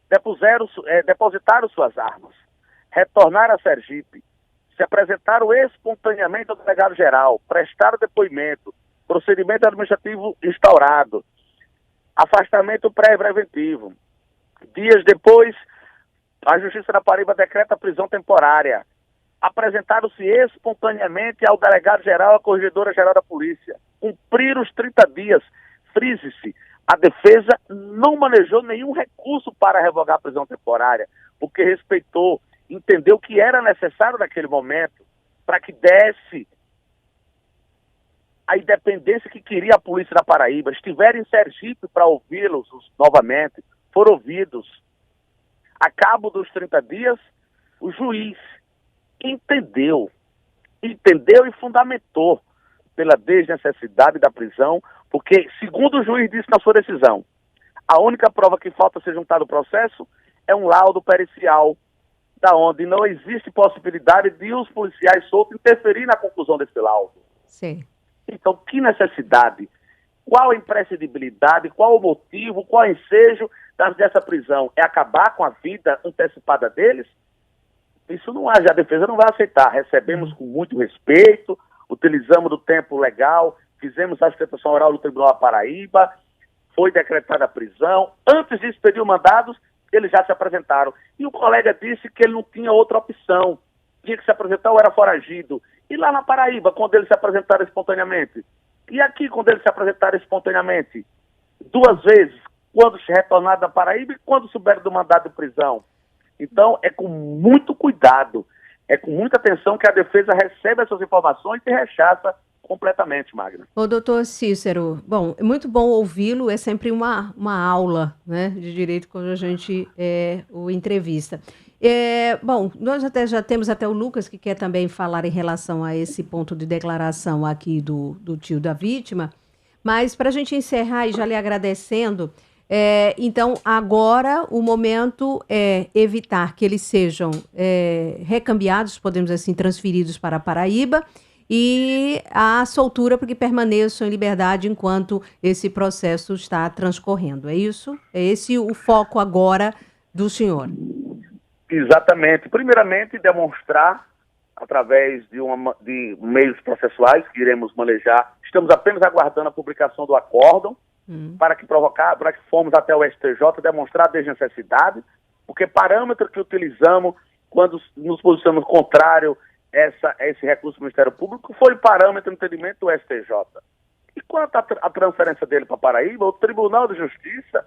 E: Depositaram suas armas, retornaram a Sergipe, se apresentaram espontaneamente ao delegado-geral, prestaram depoimento, procedimento administrativo instaurado, afastamento pré-preventivo. Dias depois, a Justiça da Paraíba decreta a prisão temporária. Apresentaram-se espontaneamente ao delegado-geral, à corregedora-geral da polícia. Cumpriram os 30 dias. Frise-se, a defesa não manejou nenhum recurso para revogar a prisão temporária, porque respeitou, entendeu que era necessário naquele momento para que desse a independência que queria a polícia da Paraíba. Estiveram em Sergipe para ouvi-los novamente, foram ouvidos. A cabo dos 30 dias, o juiz entendeu e fundamentou pela desnecessidade da prisão, porque, segundo o juiz disse na sua decisão, a única prova que falta ser juntada ao processo é um laudo pericial, da onde não existe possibilidade de os policiais soltos interferir na conclusão desse laudo.
B: Sim.
E: Então, que necessidade? Qual a imprescindibilidade? Qual o motivo? Qual o ensejo dessa prisão? É acabar com a vida antecipada deles? Isso não há, a defesa não vai aceitar. Recebemos com muito respeito, utilizamos do tempo legal, fizemos a sustentação oral do Tribunal da Paraíba, foi decretada a prisão. Antes de expedir os mandados, eles já se apresentaram. E o colega disse que ele não tinha outra opção. Tinha que se apresentar ou era foragido. E lá na Paraíba, quando eles se apresentaram espontaneamente? E aqui, quando eles se apresentaram espontaneamente? 2 vezes, quando se retornaram da Paraíba e quando souberam do mandado de prisão. Então, é com muito cuidado, é com muita atenção que a defesa recebe essas informações e rechaça completamente, Magna.
B: Ô, doutor Cícero, bom, é muito bom ouvi-lo, é sempre uma aula, né, de direito quando a gente o entrevista. Bom, nós já temos até o Lucas, que quer também falar em relação a esse ponto de declaração aqui do tio da vítima, mas para a gente encerrar e já lhe agradecendo, então agora o momento é evitar que eles sejam recambiados, podemos assim, transferidos para a Paraíba, e a soltura para que permaneçam em liberdade enquanto esse processo está transcorrendo. É isso? É esse o foco agora do senhor?
E: Exatamente. Primeiramente, demonstrar, através de meios processuais que iremos manejar, estamos apenas aguardando a publicação do acórdão, para que fomos até o STJ demonstrar a desnecessidade, porque parâmetro que utilizamos quando nos posicionamos contrário a esse recurso do Ministério Público foi o parâmetro de entendimento do STJ. E quanto à transferência dele para Paraíba, o Tribunal de Justiça,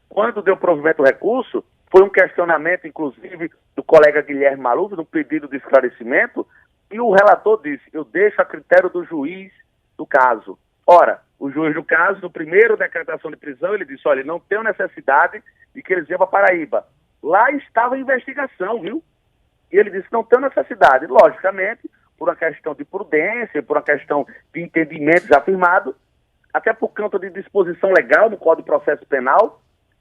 E: quando deu provimento ao recurso, foi um questionamento, inclusive, do colega Guilherme Maluf, no pedido de esclarecimento, e o relator disse: eu deixo a critério do juiz do caso. Ora, o juiz do caso, no primeiro decretação de prisão, ele disse: olha, não tenho necessidade de que eles venham para Paraíba. Lá estava a investigação, viu? E ele disse: não tenho necessidade. Logicamente, por uma questão de prudência, por uma questão de entendimento já firmado, até por conta de disposição legal no Código de Processo Penal,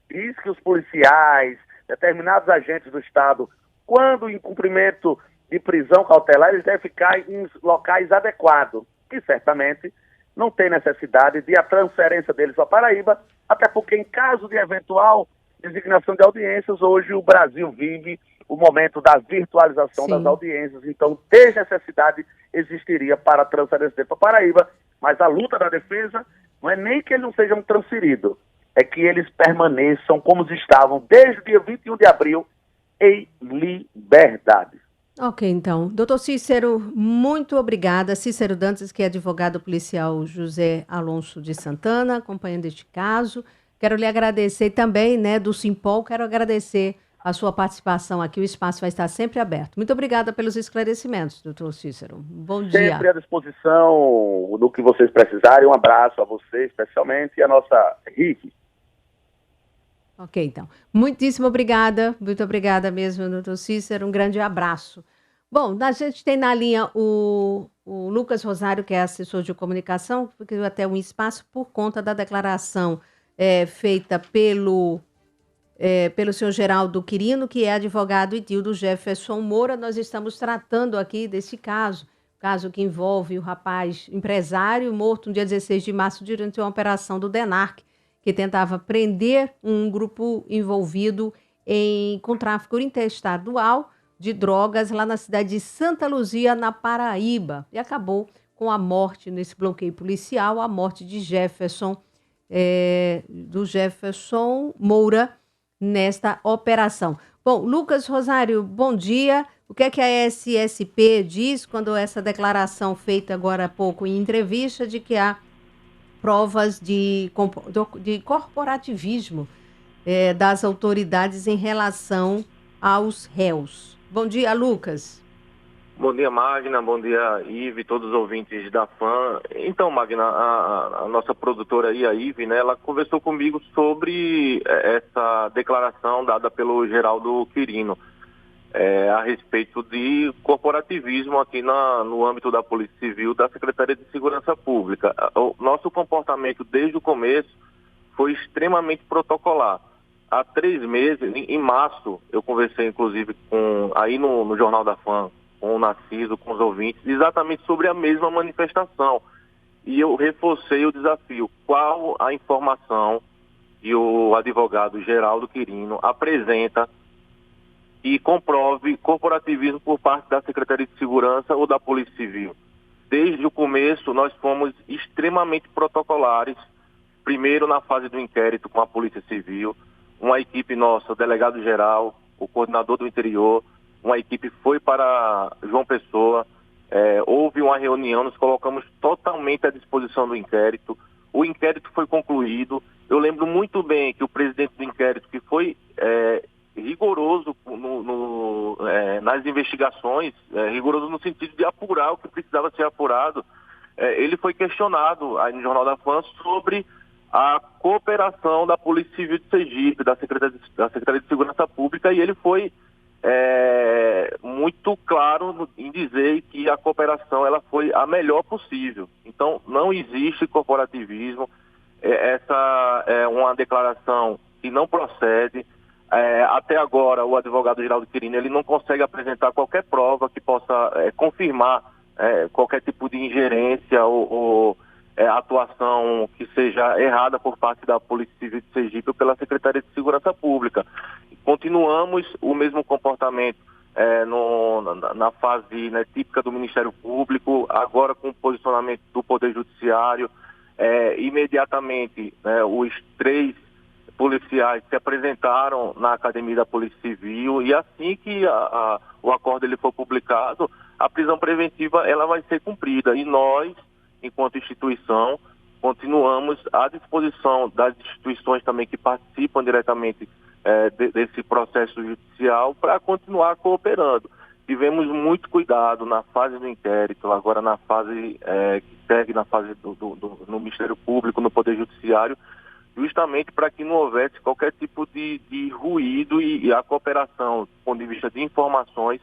E: diz que os policiais, determinados agentes do Estado, quando em cumprimento de prisão cautelar, eles devem ficar em locais adequados. E certamente não tem necessidade de a transferência deles para Paraíba, até porque em caso de eventual designação de audiências. Hoje o Brasil vive o momento da virtualização das audiências, então desnecessidade existiria para a transferência para Paraíba, mas a luta da defesa não é nem que eles não sejam transferidos, é que eles permaneçam como estavam desde o dia 21 de abril, em liberdade.
B: Ok, então. Doutor Cícero, muito obrigada. Cícero Dantas, que é advogado policial José Alonso de Santana, acompanhando este caso. Quero lhe agradecer também, do Simpol, quero agradecer a sua participação aqui. O espaço vai estar sempre aberto. Muito obrigada pelos esclarecimentos, doutor Cícero. Bom dia.
E: Sempre à disposição do que vocês precisarem. Um abraço a você, especialmente, e a nossa RIF.
B: Ok, então. Muitíssimo obrigada. Muito obrigada mesmo, doutor Cícero. Um grande abraço. Bom, a gente tem na linha o Lucas Rosário, que é assessor de comunicação, que deu até um espaço por conta da declaração feita pelo senhor Geraldo Quirino, que é advogado e tio do Jefferson Moura. Nós estamos tratando aqui desse caso que envolve o rapaz empresário morto no dia 16 de março durante uma operação do DENARC, que tentava prender um grupo envolvido com tráfico interestadual de drogas lá na cidade de Santa Luzia, na Paraíba. E acabou com a morte, nesse bloqueio policial, a morte de do Jefferson Moura nesta operação. Bom, Lucas Rosário, bom dia. O que é que a SSP diz quando essa declaração feita agora há pouco em entrevista de que há provas de corporativismo das autoridades em relação aos réus? Bom dia, Lucas.
F: Bom dia, Magna. Bom dia, Ive, todos os ouvintes da FAM. Então, Magna, a nossa produtora aí, a Ive, ela conversou comigo sobre essa declaração dada pelo Geraldo Quirino a respeito de corporativismo aqui no âmbito da Polícia Civil, da Secretaria de Segurança Pública. O nosso comportamento desde o começo foi extremamente protocolar. Há 3 meses, em março, eu conversei inclusive aí no Jornal da FAM, com o Narciso, com os ouvintes, exatamente sobre a mesma manifestação. E eu reforcei o desafio. Qual a informação que o advogado Geraldo Quirino apresenta e comprove corporativismo por parte da Secretaria de Segurança ou da Polícia Civil? Desde o começo, nós fomos extremamente protocolares, primeiro na fase do inquérito com a Polícia Civil, uma equipe nossa, o delegado-geral, o coordenador do interior, uma equipe foi para João Pessoa, houve uma reunião, nos colocamos totalmente à disposição do inquérito, o inquérito foi concluído. Eu lembro muito bem que o presidente do inquérito, que foi rigoroso nas investigações, rigoroso no sentido de apurar o que precisava ser apurado, ele foi questionado aí no Jornal da FAM sobre a cooperação da Polícia Civil de Sergipe, da Secretaria de Segurança Pública, e ele foi muito claro em dizer que a cooperação ela foi a melhor possível. Então, não existe corporativismo. Essa é uma declaração que não procede. Até agora, o advogado Geraldo Quirino ele não consegue apresentar qualquer prova que possa confirmar qualquer tipo de ingerência ou atuação que seja errada por parte da Polícia Civil de Sergipe ou pela Secretaria de Segurança Pública. Continuamos o mesmo comportamento na fase típica do Ministério Público, agora com o posicionamento do Poder Judiciário. Imediatamente, os 3 policiais se apresentaram na Academia da Polícia Civil e assim que o acordo ele for publicado, a prisão preventiva ela vai ser cumprida. E nós, enquanto instituição, continuamos à disposição das instituições também que participam diretamente desse processo judicial para continuar cooperando. Tivemos muito cuidado na fase do inquérito, agora na fase que segue na fase no Ministério Público, no Poder Judiciário, justamente para que não houvesse qualquer tipo de ruído e a cooperação, do ponto de vista de informações,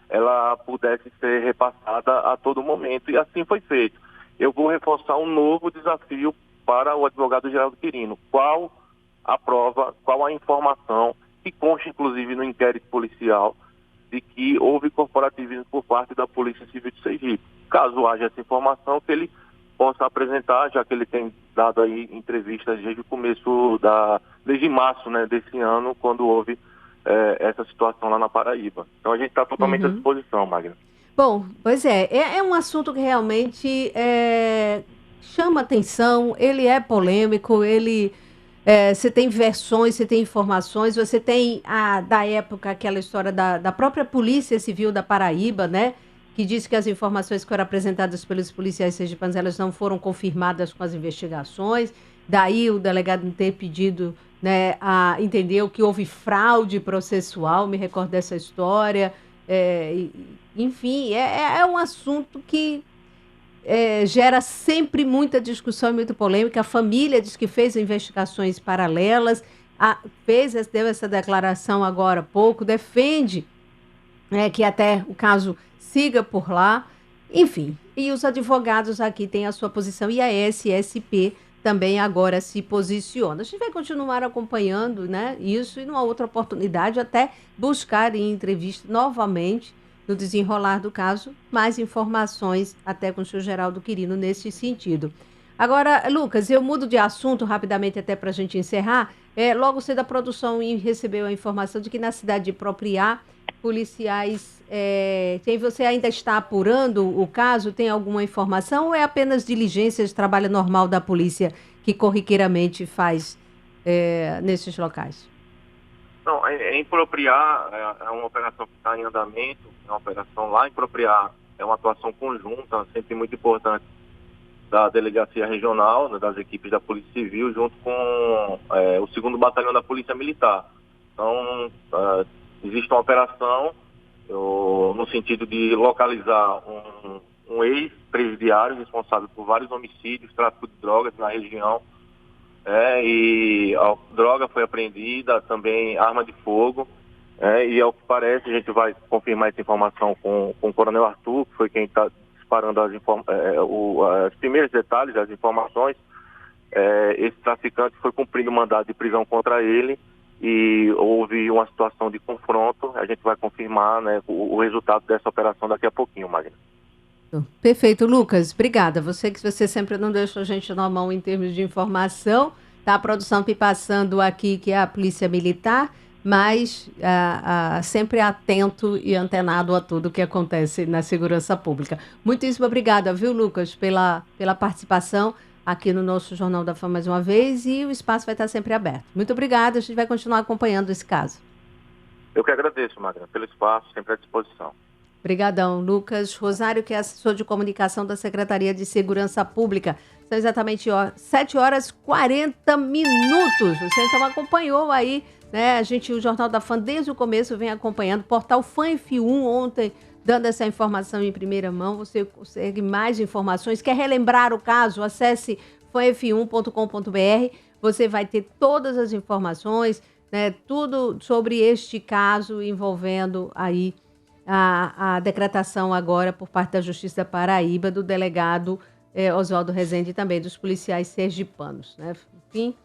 F: ela pudesse ser repassada a todo momento, e assim foi feito. Eu vou reforçar um novo desafio para o advogado Geraldo Quirino. Qual a prova, qual a informação que consta, inclusive, no inquérito policial, de que houve corporativismo por parte da Polícia Civil de Sergipe? Caso haja essa informação, que ele possa apresentar, já que ele tem dado aí entrevistas desde o começo desde março, né, desse ano, quando houve essa situação lá na Paraíba. Então a gente está totalmente à disposição, Magna.
B: Bom, pois é um assunto que realmente chama atenção, ele é polêmico, você tem versões, você tem informações, você tem da época aquela história da própria Polícia Civil da Paraíba, né? Que disse que as informações que foram apresentadas pelos policiais sergipanos, elas não foram confirmadas com as investigações. Daí o delegado ter pedido, né, entendeu que houve fraude processual, me recordo dessa história. Enfim, é um assunto que gera sempre muita discussão e muita polêmica. A família diz que fez investigações paralelas, deu essa declaração agora há pouco, defende que até o caso siga por lá. Enfim, e os advogados aqui têm a sua posição e a SSP também agora se posiciona. A gente vai continuar acompanhando, né, isso e numa outra oportunidade até buscar em entrevista novamente no desenrolar do caso mais informações até com o senhor Geraldo Quirino nesse sentido. Agora, Lucas, eu mudo de assunto rapidamente até para a gente encerrar. Logo cedo a produção recebeu a informação de que na cidade de Propriá, policiais... você ainda está apurando o caso? Tem alguma informação ou é apenas diligências, trabalho normal da polícia que corriqueiramente faz nesses locais?
F: Não, em Propriá é uma operação que está em andamento, é uma operação lá em Propriá, é uma atuação conjunta, sempre muito importante, da Delegacia Regional, né, das equipes da Polícia Civil, junto com o 2º Batalhão da Polícia Militar. Então, existe uma operação no sentido de localizar um ex-presidiário responsável por vários homicídios, tráfico de drogas na região, e a droga foi apreendida, também arma de fogo, e ao que parece, a gente vai confirmar essa informação com o Coronel Arthur, que foi quem está disparando os primeiros detalhes, as informações. Esse traficante foi cumprindo mandado de prisão contra ele e houve uma situação de confronto. A gente vai confirmar, né, o resultado dessa operação daqui a pouquinho, Magna.
B: Perfeito, Lucas. Obrigada. Você sempre não deixa a gente na mão em termos de informação. Tá a produção passando aqui, que é a Polícia Militar, mas sempre atento e antenado a tudo que acontece na segurança pública. Muitíssimo obrigada, viu, Lucas, pela participação aqui no nosso Jornal da Fama mais uma vez, e o espaço vai estar sempre aberto. Muito obrigada, a gente vai continuar acompanhando esse caso.
F: Eu que agradeço, Magna, pelo espaço, sempre à disposição.
B: Obrigadão, Lucas Rosário, que é assessor de comunicação da Secretaria de Segurança Pública. São exatamente 7h40. Você então acompanhou aí, né? O Jornal da Fã desde o começo vem acompanhando. O portal Fã F1 ontem dando essa informação em primeira mão. Você consegue mais informações. Quer relembrar o caso? Acesse fanf1.com.br. Você vai ter todas as informações, né? Tudo sobre este caso envolvendo aí a decretação agora por parte da Justiça da Paraíba do delegado Oswaldo Rezende e também dos policiais sergipanos, né? Enfim,